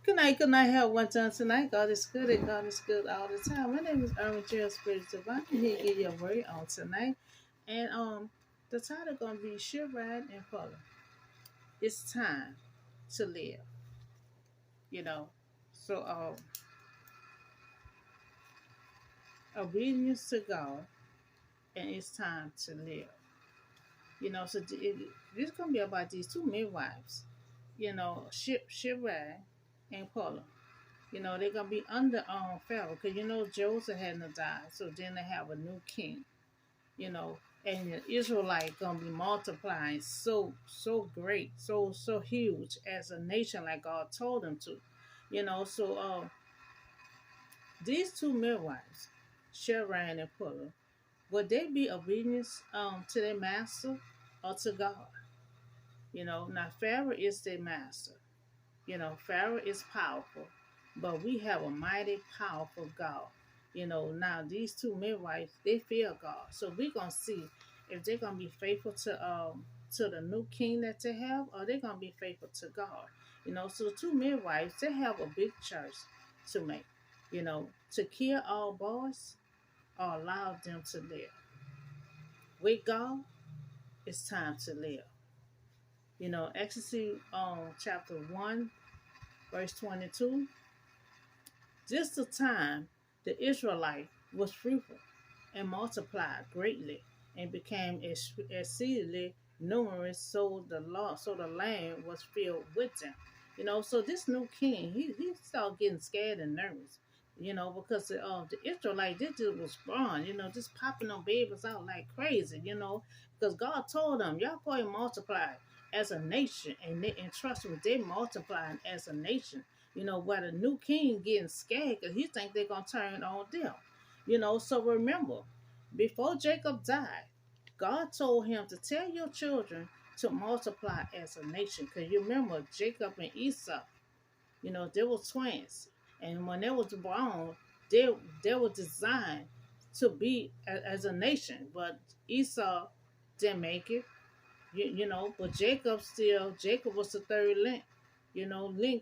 Good night, have one time tonight. God is good and God is good all the time. My name is Erwin Gerald Spirit Divine. I'm here to give you a word on tonight. And the title gonna be Shiphrah and Puah. It's time to live, you know. So obedience to God and it's time to live. So this gonna be about these two midwives, Shiphrah and Puah. They're gonna be under Pharaoh because Joseph hadn't died, so then they have a new king. And the Israelite gonna be multiplying so great, so huge as a nation like God told them to. So these two midwives, Sharon and Puah, would they be obedient to their master or to God? Now Pharaoh is their master. Pharaoh is powerful, but we have a mighty powerful God. Now these two midwives, they fear God. So we're gonna see if they're gonna be faithful to the new king that they have, or they're gonna be faithful to God. So the two midwives, they have a big choice to make, to kill all boys or allow them to live. With God, it's time to live. Exodus chapter 1, verse 22. Just the time the Israelite was fruitful and multiplied greatly and became exceedingly numerous, so the land was filled with them. So this new king, he started getting scared and nervous, because the Israelite, they just was growing, just popping them babies out like crazy, because God told them, y'all go and multiply as a nation, and trust me, they multiplying as a nation. Where the new king getting scared because he think they're gonna turn on them. So remember, before Jacob died, God told him to tell your children to multiply as a nation. Because you remember Jacob and Esau, they were twins. And when they was born, they were designed to be as a nation. But Esau didn't make it, but Jacob was the third link.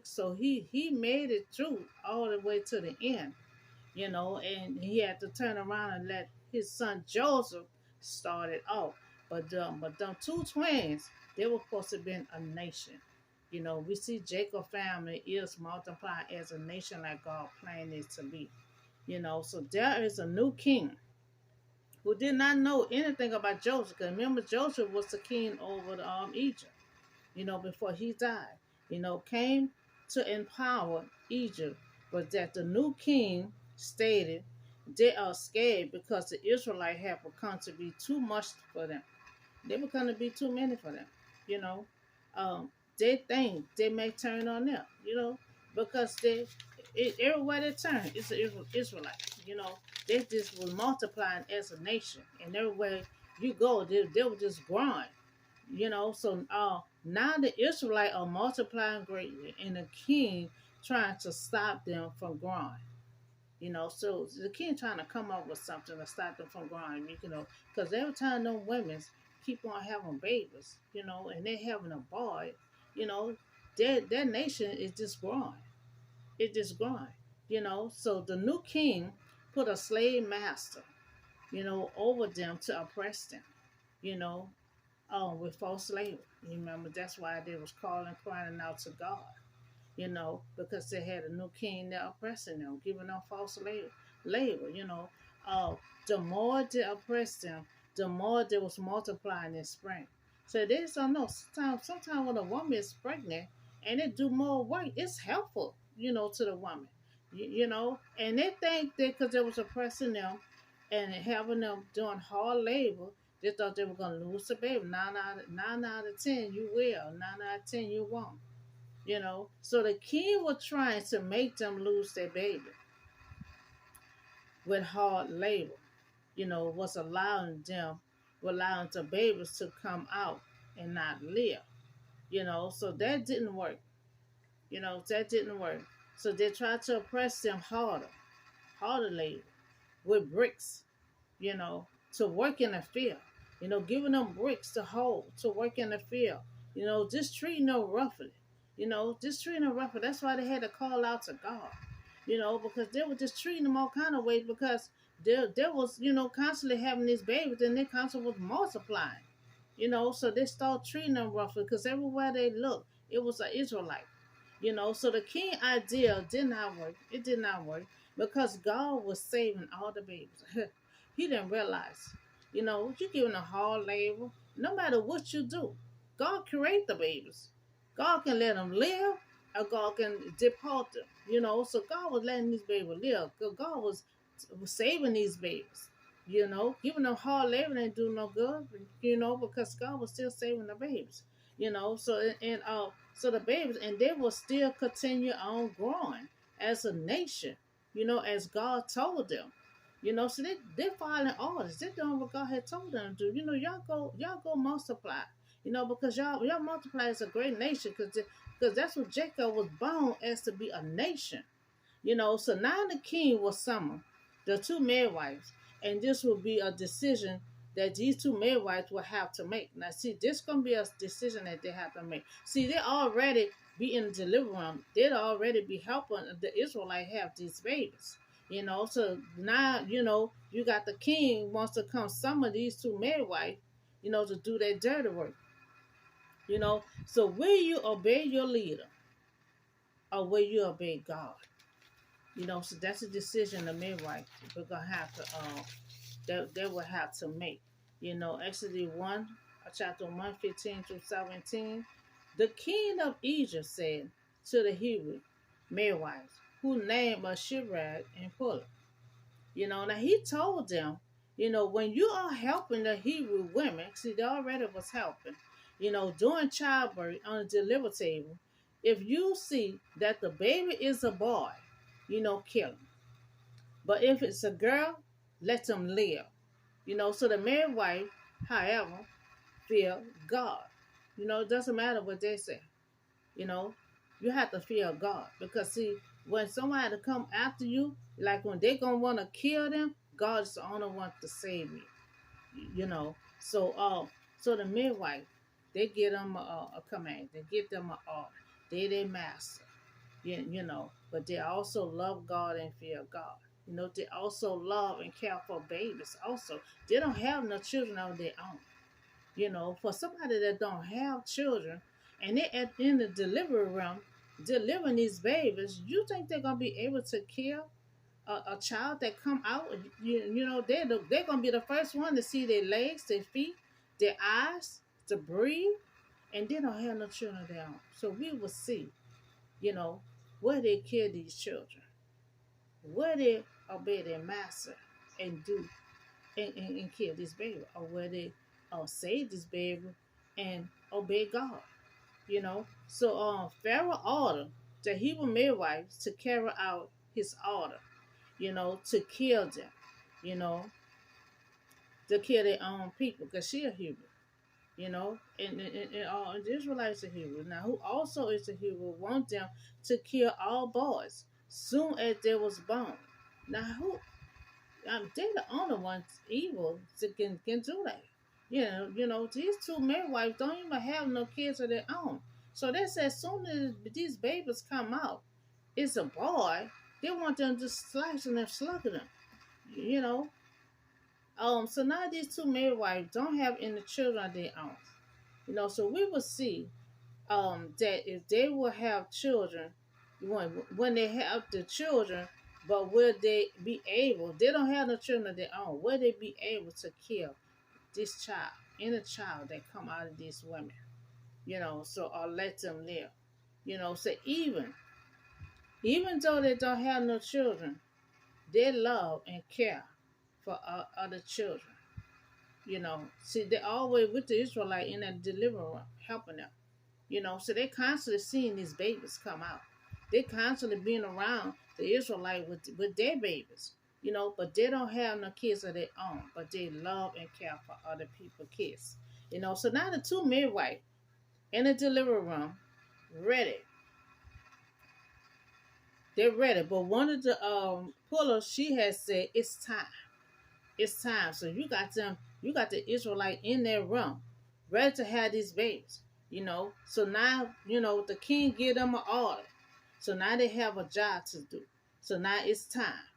So he made it through all the way to the end, and he had to turn around and let his son Joseph start it off. But them two twins, they were supposed to be a nation. We see Jacob family is multiplying as a nation like God planned it to be. So there is a new king who did not know anything about Joseph. Because remember, Joseph was the king over Egypt, before he died. Came to empower Egypt, but that the new king stated they are scared because the Israelites have become to be too much for them. They become to be too many for them. You know, um, they think they may turn on them. Because everywhere they turn, it's an Israelite. They just was multiplying as a nation, and everywhere you go, they were just growing. So now the Israelites are multiplying greatly, and the king trying to stop them from growing. So the king trying to come up with something to stop them from growing. Because every time them women keep on having babies, and they having a boy, you know, their nation is just growing. It's just growing. So the new king put a slave master, over them to oppress them. You know, with false slavery. You remember that's why they was calling, crying out to God. Because they had a new king there oppressing them, giving them false labor. The more they oppressed them, the more they was multiplying in spring. So they don't know. Sometimes when a woman is pregnant and they do more work, it's helpful, to the woman. And they think that because they was oppressing them and having them doing hard labor, they thought they were gonna lose the baby. Nine out of 10 you will. 9 out of 10 you won't. So the king was trying to make them lose their baby with hard labor. Was allowing the babies to come out and not live. So that didn't work. That didn't work. So they tried to oppress them harder labor with bricks, to work in the field. Giving them bricks to hold to work in the field. Just treating them roughly. just treating them roughly. That's why they had to call out to God, because they were just treating them all kind of ways because there was, constantly having these babies and they constantly was multiplying, so they started treating them roughly because everywhere they looked, it was an Israelite. So the king idea did not work. It did not work because God was saving all the babies. He didn't realize, you're giving a hard labor. No matter what you do, God create the babies. God can let them live, or God can deport them. So God was letting these babies live. God was saving these babies. Giving them hard labor ain't do no good. Because God was still saving the babies. So the babies, and they will still continue on growing as a nation, as God told them. So they're following orders. They're doing what God had told them to do. Y'all go multiply. Because y'all multiply as a great nation, because that's what Jacob was born as, to be a nation. So now the king will summon the two midwives, and this will be a decision that these two midwives will have to make. Now, see, this gonna be a decision that they have to make. See, they already be in the delivery room. They'd already be helping the Israelite have these babies. So now, you got the king wants to come summon these two midwives, to do their dirty work. So will you obey your leader, or will you obey God? So that's a decision the midwife we're gonna have to they will have to make. Exodus 1, chapter 1:15-17. The king of Egypt said to the Hebrew midwives, who named was Shiphrah and Puah. Now he told them, when you are helping the Hebrew women, see, they already was helping, doing childbirth on the delivery table. If you see that the baby is a boy, kill him. But if it's a girl, let them live. So the midwife, however, fear God. It doesn't matter what they say. You know, you have to fear God, because see, when somebody come after you, like when they gonna want to kill them, God is the only one to save you. So the midwife, they give them a command. They give them an order. They their master. But they also love God and fear God. They also love and care for babies. Also, they don't have no children of their own. For somebody that don't have children, and they in the delivery room delivering these babies, you think they're gonna be able to kill a child that come out? They're gonna be the first one to see their legs, their feet, their eyes, to breathe, and they don't have no children of their own. So we will see, where they kill these children, where they obey their master and do and kill this baby, or where they save this baby and obey God. So Pharaoh ordered the Hebrew midwives to carry out his order, to kill them, you know, to kill their own people, because she a Hebrew, and the Israelites are Hebrew. Now, who also is a Hebrew, want them to kill all boys soon as they was born. Now, they're the only ones evil that can do that. These two midwives don't even have no kids of their own. So they said as soon as these babies come out, it's a boy, they want them to slash and slug them. You know. So now these two midwives don't have any children of their own. So we will see that if they will have children, when they have the children, but will they be able, they don't have no children of their own, will they be able to kill this child, any child that come out of these women, or let them live. So even though they don't have no children, they love and care for other children. See, they always with the Israelite in that delivery room, helping them. So they constantly seeing these babies come out. They constantly being around the Israelite with their babies. But they don't have no kids of their own, but they love and care for other people's kids. So now the two midwives in the delivery room, ready. They're ready, but one of the pullers, she has said, it's time. It's time. So you got the Israelite in their room, ready to have these babies. So now, the king give them an order. So now they have a job to do. So now it's time.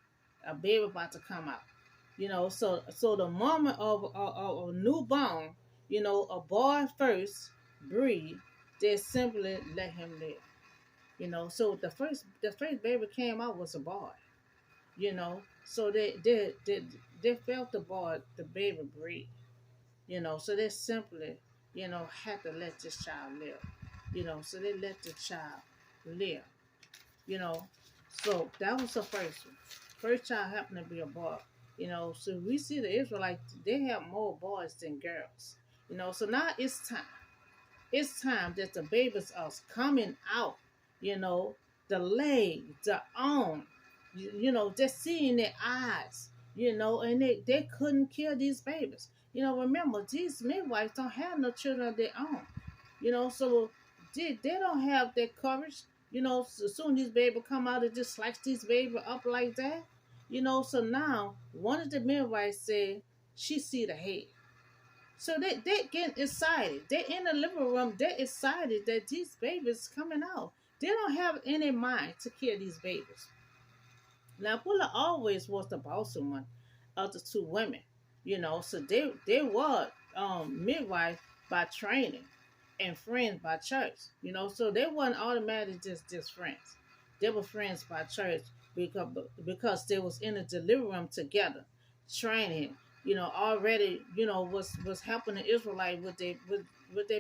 A baby about to come out. So the moment of a newborn, a boy first breed, they simply let him live. So the first baby came out was a boy. So they felt the baby breathe. So they simply, had to let this child live. So they let the child live. you know. So that was the first one. First child happened to be a boy. So we see the Israelites, they have more boys than girls. So now it's time. It's time that the babies are coming out, you know, the leg, the arm, just seeing their eyes, and they couldn't kill these babies. Remember, these midwives don't have no children of their own, so they don't have that courage. So as soon as these babies come out, they just slice these babies up like that. So now one of the midwives said she see the head. So they get excited. They in the living room. They're excited that these babies coming out. They don't have any mind to kill these babies. Now Puah always was the bossy one of the two women. So they were midwife by training and friends by church. So they weren't automatically just friends. They were friends by church because they was in the delivery room together, training. Already was helping the Israelite with their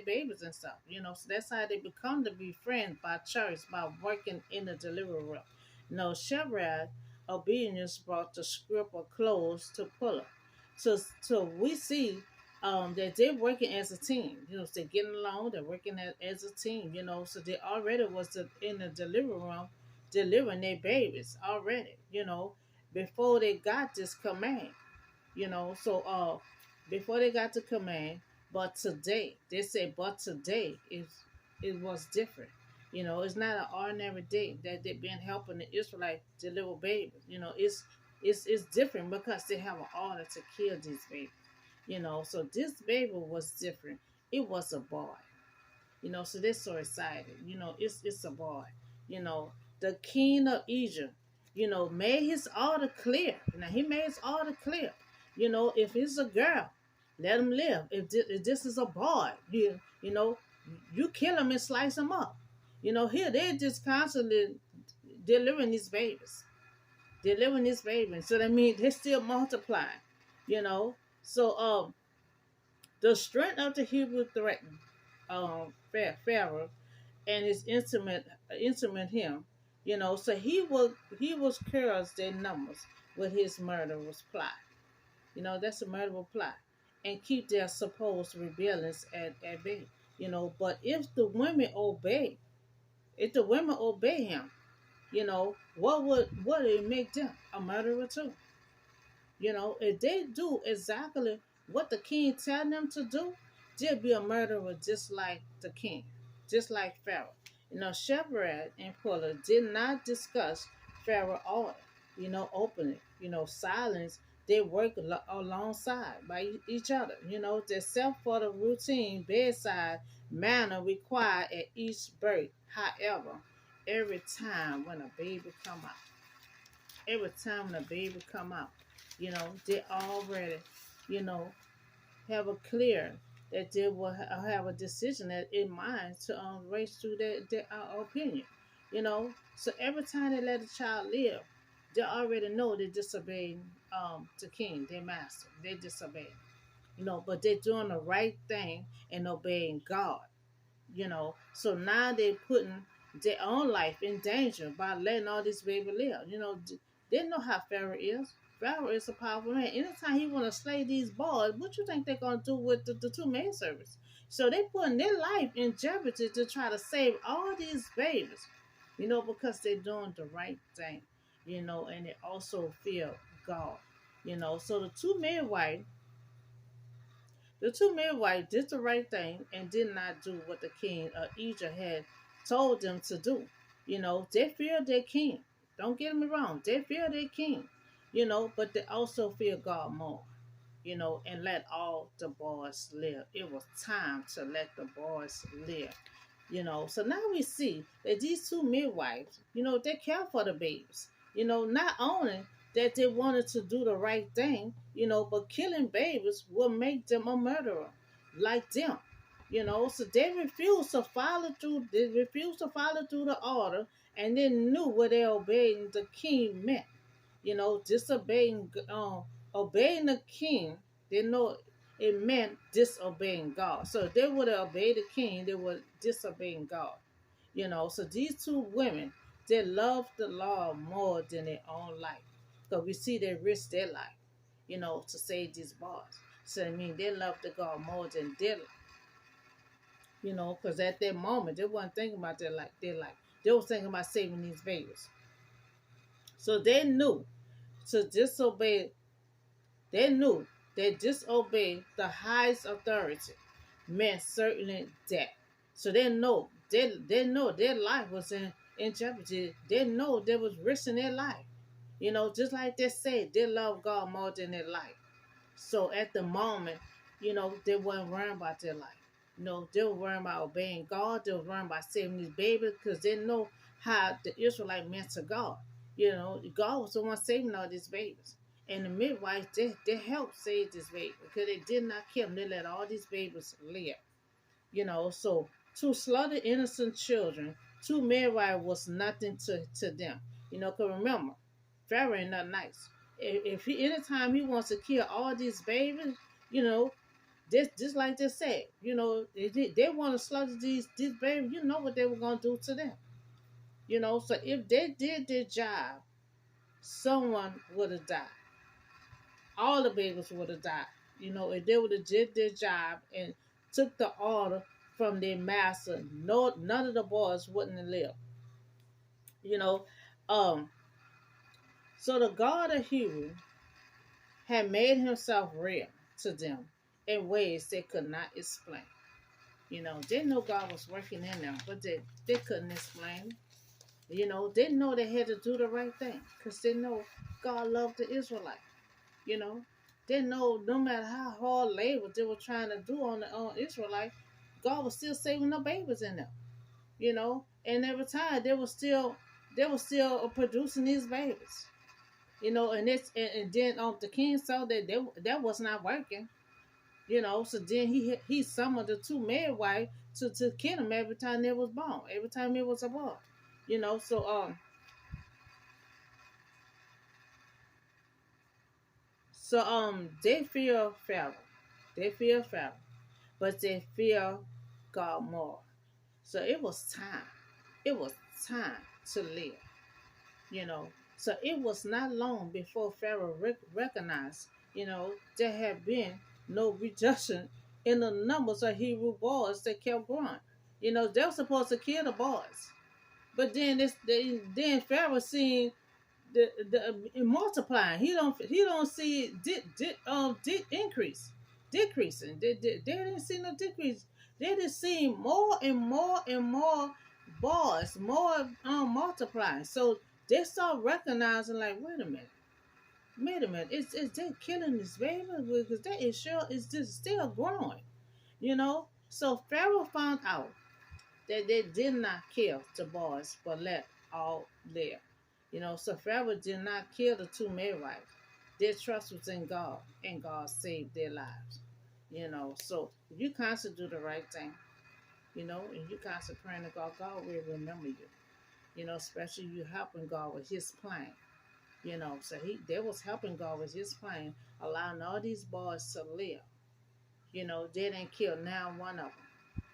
babies and stuff. So that's how they become to be friends by church by working in the delivery room. Shiphrah obedience brought the script of clothes to Puah. So we see that they're working as a team. They're getting along. They're working as a team. So they already was in the delivery room delivering their babies already. Before they got this command. So before they got the command, but today they say, but today it was different. It's not an ordinary day that they've been helping the Israelites deliver babies. It's different because they have an order to kill these babies. So this baby was different. It was a boy. So they're so excited. It's a boy. You know, the king of Egypt, made his order clear. Now he made his order clear. If it's a girl, let him live. If this is a boy, you kill him and slice him up. Here they're just constantly delivering these babies. Delivering these babies. So that means they're still multiplying. So the strength of the Hebrew threatened Pharaoh and his intimate him. So he was curious their numbers with his murderous plot. That's a murderous plot. And keep their supposed rebellions at bay. But if the women obey him, what would it make them? A murderer too. If they do exactly what the king tell them to do, they'll be a murderer just like the king, just like Pharaoh. Shiphrah and Puah did not discuss Pharaoh order, openly. Silence. They work alongside by each other. Except for the routine bedside manner required at each birth. However, every time when a baby come out, they already, you know, have a clear that they will have a decision that in mind to race through their opinion. So every time they let a child live, they already know they're disobeying the king, their master. They disobey. But they're doing the right thing and obeying God. So now they're putting their own life in danger by letting all this baby live. They know how Pharaoh is. Pharaoh is a powerful man. Anytime he want to slay these boys, what you think they're going to do with the two maidservants? So they putting their life in jeopardy to try to save all these babies, because they're doing the right thing, and they also fear God, So the two midwives did the right thing and did not do what the king of Egypt had told them to do. They fear their king. Don't get me wrong. They fear their king, but they also fear God more. and let all the boys live. It was time to let the boys live. So now we see that these two midwives, they care for the babies. Not only that they wanted to do the right thing, but killing babies will make them a murderer like them. So they refused to follow through. They refused to follow through the order, and they knew what they obeying the king meant. Disobeying, obeying the king. They know it meant disobeying God. So if they would have obeyed the king, they were disobeying God. So these two women, they loved the law more than their own life. Because we see they risked their life, to save these boys. So I mean, they loved the God more than their life, because at that moment they weren't thinking about their life. They were thinking about saving these babies. So they knew to disobey. They knew that disobey the highest authority meant certainly death. So they know their life was in jeopardy. They know they was risking their life. Just like they said, they love God more than their life. So at the moment, they weren't worrying about their life. They were worrying about obeying God. They were worrying about saving these babies because they know how the Israelite meant to God. God was the one saving all these babies. And the midwives, they helped save this baby because they did not kill them. They let all these babies live. So to slaughter innocent children, to midwives was nothing to them. Because remember, Pharaoh ain't not nice. If he anytime he wants to kill all these babies, you know, just like they said, they want to slaughter these babies. You know what they were gonna do to them. So if they did their job, someone would have died. All the babies would have died. If they would have did their job and took the order from their master, no, none of the boys wouldn't have lived. You know, um. So the God of Hebrew had made himself real to them in ways they could not explain. They know God was working in them, but they couldn't explain. They know they had to do the right thing because they know God loved the Israelites. You know, they know no matter how hard labor they were trying to do on the Israelite, God was still saving the babies in them. And every time they were still producing these babies. And then the king saw that was not working. So then he summoned the two midwives to kill him every time there was born, every time it was a boy. So they fear Pharaoh. They fear Pharaoh, but they fear God more. So it was time. It was time to live. you know. So it was not long before Pharaoh recognized, there had been no reduction in the numbers of Hebrew boys that kept growing. They were supposed to kill the boys, but then Pharaoh seen the multiplying. He don't see it increase, decreasing. They didn't see no decrease. They just see more and more and more boys, more multiplying. So they start recognizing, like, wait a minute, it's they killing this baby because that is sure is just still growing. So Pharaoh found out that they did not kill the boys, but let all live. So Pharaoh did not kill the two midwives. Their trust was in God, and God saved their lives. So if you constantly do the right thing, and you constantly praying to God, God will remember you. Especially you helping God with His plan. So they was helping God with His plan, allowing all these boys to live. They didn't kill now one of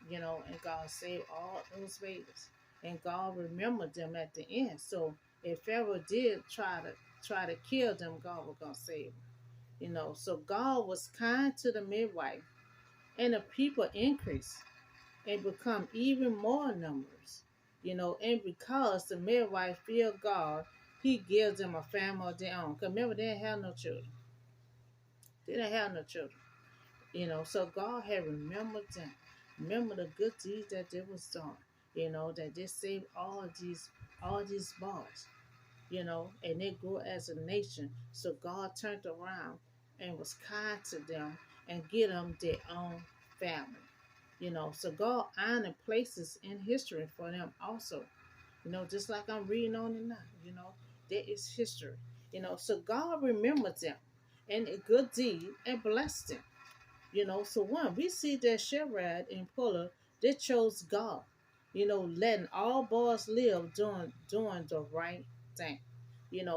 them. And God saved all those babies. And God remembered them at the end. So if Pharaoh did try to kill them, God was gonna save them. So God was kind to the midwife, and the people increased and become even more numerous. And because the midwife feared God, He gives them a family of their own. Because remember, they didn't have no children. They didn't have no children. So God had remembered them. Remember the good deeds that they was doing. That they saved all these boys. And they grew as a nation. So God turned around and was kind to them and give them their own family. So God honored places in history for them also. Just like I'm reading on it now, there is history. So God remembered them and a good deed and blessed them. So one, we see that Shiphrah and Puah, they chose God, letting all boys live doing the right thing.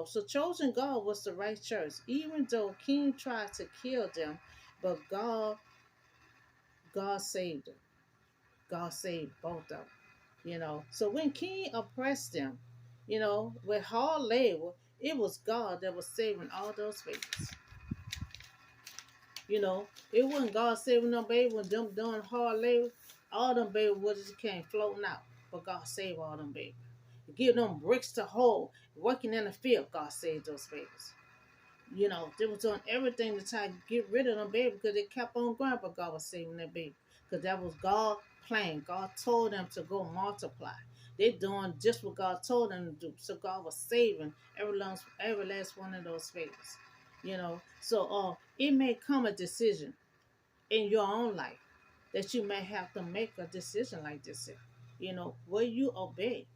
So chosen God was the right choice, even though King tried to kill them, but God saved them. God saved both of them. So when King oppressed them, with hard labor, it was God that was saving all those babies. It wasn't God saving them babies when them doing hard labor. All them babies would just came floating out. But God saved all them babies. Give them bricks to hold. Working in the field, God saved those babies. They was doing everything to try to get rid of them babies because they kept on going, but God was saving their baby. Because that was God's plan. God told them to go multiply. They doing just what God told them to do. So God was saving every last one of those babies. So it may come a decision in your own life that you may have to make a decision like this. Will you obey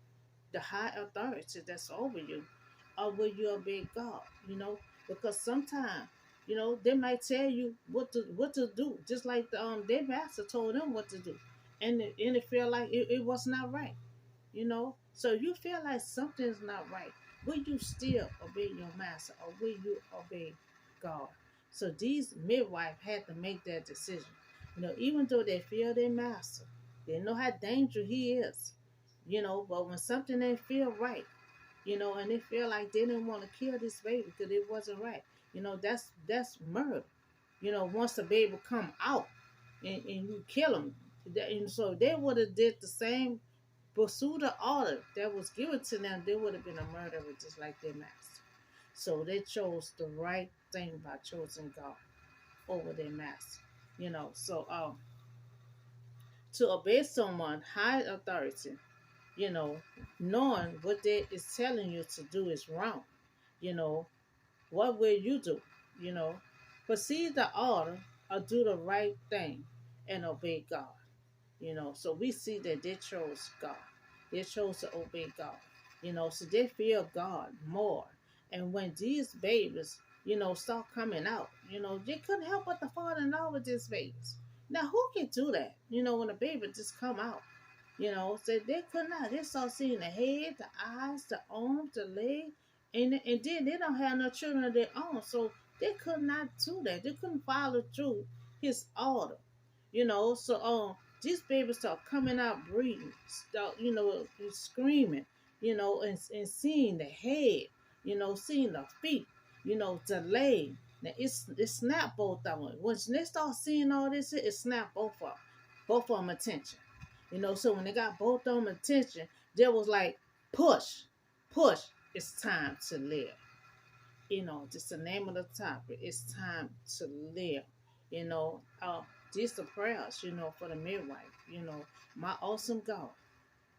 the high authority that's over you, or will you obey God? Because sometimes, they might tell you what to do, just like their master told them what to do, and it feel like it was not right. So you feel like something's not right. Will you still obey your master, or will you obey God? So these midwives had to make that decision. Even though they fear their master, they know how dangerous he is. But when something didn't feel right, and they feel like they didn't want to kill this baby because it wasn't right, that's murder. Once the baby come out and you kill him, and so they would have did the same. Pursue the order that was given to them, they would have been a murderer just like their master. So they chose the right thing by choosing God over their master. So to obey someone high authority, you know, knowing what they is telling you to do is wrong. You know, what will you do? You know, proceed the order or do the right thing and obey God. So we see that they chose God. They chose to obey God. So they fear God more. And when these babies, start coming out, they couldn't help but to fall in love with these babies. Now, who can do that? When a baby just come out, so they could not. They start seeing the head, the eyes, the arms, the leg, and then they don't have no children of their own. So they could not do that. They couldn't follow through his order. So these babies start coming out breathing, start, screaming, and seeing the head, seeing the feet, the leg. Now it snapped both of them. Once they start seeing all this, it snapped both of them attention. So when they got both of them attention, they was like, push, push, it's time to live. Just the name of the topic. It's time to live. You know, uh, these the prayers, for the midwife. My awesome God,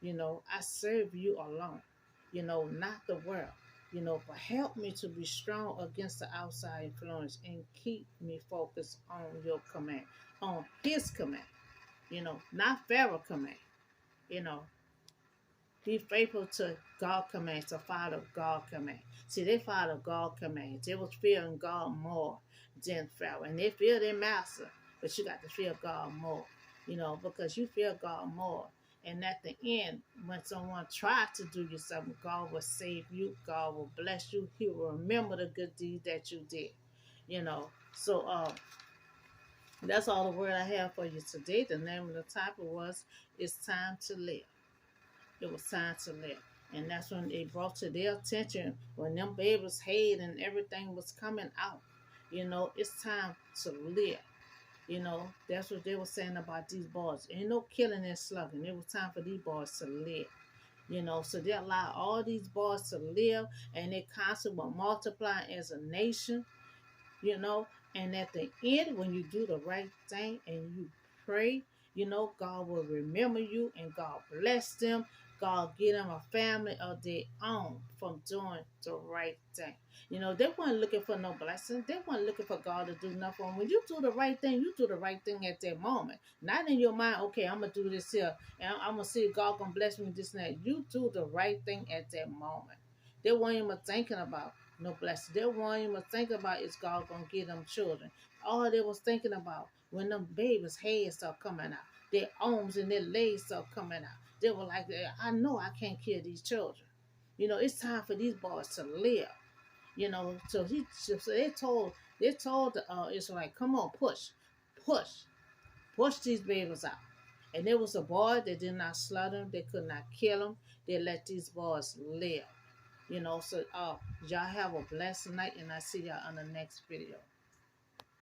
I serve you alone, not the world. But help me to be strong against the outside influence and keep me focused on your command, on his command, not Pharaoh command, you know. Be faithful to God commands, to follow God commands. See, they follow God commands. They was fearing God more than Pharaoh. And they fear their master, but you got to fear God more, because you fear God more. And at the end, when someone tried to do you something, God will save you. God will bless you. He will remember the good deed that you did, So that's all the word I have for you today. The name of the topic was, It's Time to Live. It was time to live. And that's when they brought to their attention when them babies' head and everything was coming out. It's time to live. That's what they were saying about these boys. Ain't no killing and slugging. It was time for these boys to live. So they allow all these boys to live, and they constantly will multiply as a nation, and at the end, when you do the right thing and you pray, God will remember you and God bless them. God give them a family of their own from doing the right thing. You know, they weren't looking for no blessing. They weren't looking for God to do nothing. When you do the right thing, you do the right thing at that moment. Not in your mind, okay, I'm going to do this here, and I'm going to see if God going to bless me with this and that. You do the right thing at that moment. They weren't even thinking about no blessing. They weren't even thinking about is God going to give them children. All they was thinking about when them babies' heads start coming out, their arms and their legs start coming out. They were like, I know I can't kill these children. You know, it's time for these boys to live. You know, so they told the Israelite, come on, push these babies out. And there was a boy, they did not slaughter them, they could not kill them, they let these boys live. You know, so y'all have a blessed night, and I see y'all on the next video.